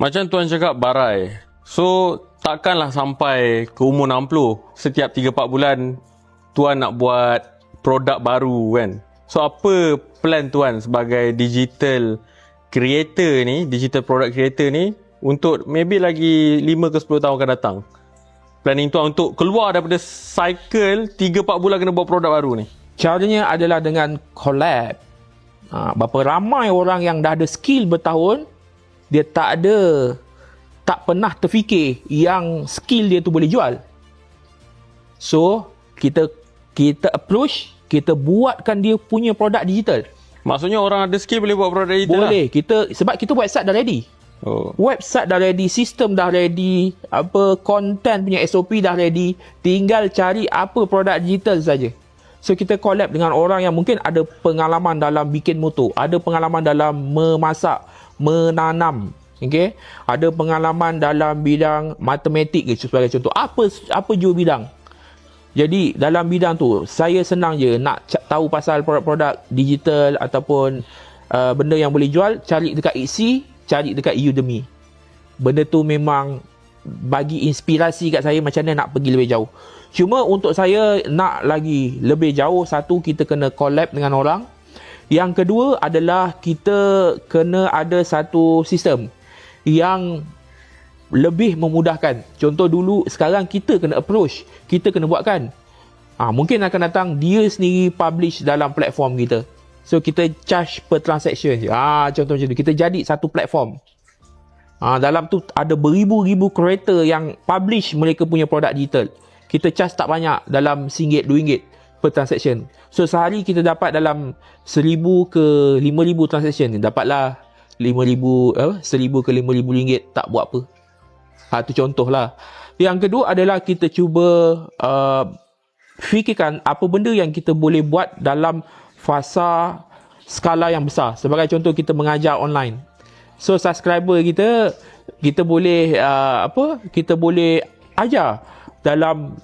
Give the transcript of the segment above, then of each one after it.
Macam tuan cakap barai. So, takkanlah sampai ke umur 60. Setiap 3-4 bulan, tuan nak buat produk baru kan. So, apa plan tuan sebagai digital creator ni, digital product creator ni, untuk maybe lagi 5 ke 10 tahun akan datang? Planning tuan untuk keluar daripada cycle 3-4 bulan kena buat produk baru ni. Caranya adalah dengan collab. Berapa ramai orang yang dah ada skill bertahun, dia tak pernah terfikir yang skill dia tu boleh jual. So, kita approach, kita buatkan dia punya produk digital. Maksudnya orang ada skill boleh buat produk digital boleh. lah? Sebab kita website dah ready. Website dah ready, sistem dah ready, content punya SOP dah ready, tinggal cari apa produk digital saja. So kita collab dengan orang yang mungkin ada pengalaman dalam bikin motor, ada pengalaman dalam memasak, menanam, okey, ada pengalaman dalam bidang matematik sebagai contoh. Apa jua bidang. Jadi dalam bidang tu saya senang je nak tahu pasal produk-produk digital ataupun benda yang boleh jual, cari dekat Etsy, cari dekat Udemy. Benda tu memang bagi inspirasi kat saya macam mana nak pergi lebih jauh. Cuma untuk saya nak lagi lebih jauh, satu, kita kena collab dengan orang. Yang kedua adalah kita kena ada satu sistem yang lebih memudahkan. Contoh dulu, sekarang kita kena approach, kita kena buatkan. Mungkin akan datang dia sendiri publish dalam platform kita. So kita charge per transaction je. Contoh macam tu, kita jadi satu platform. Dalam tu ada beribu-ribu creator yang publish mereka punya produk digital. Kita charge tak banyak, dalam RM1, RM2 per transaction. So sehari kita dapat dalam 1,000 ke 5,000 transaction. Dapatlah 1,000 ke 5,000 ringgit, tak buat apa. Itu contoh lah. Yang kedua adalah kita cuba fikirkan apa benda yang kita boleh buat dalam fasa skala yang besar. Sebagai contoh, kita mengajar online. So subscriber kita boleh kita boleh ajar dalam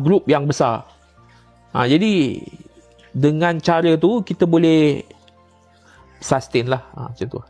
grup yang besar. Jadi dengan cara tu kita boleh sustain lah macam tu.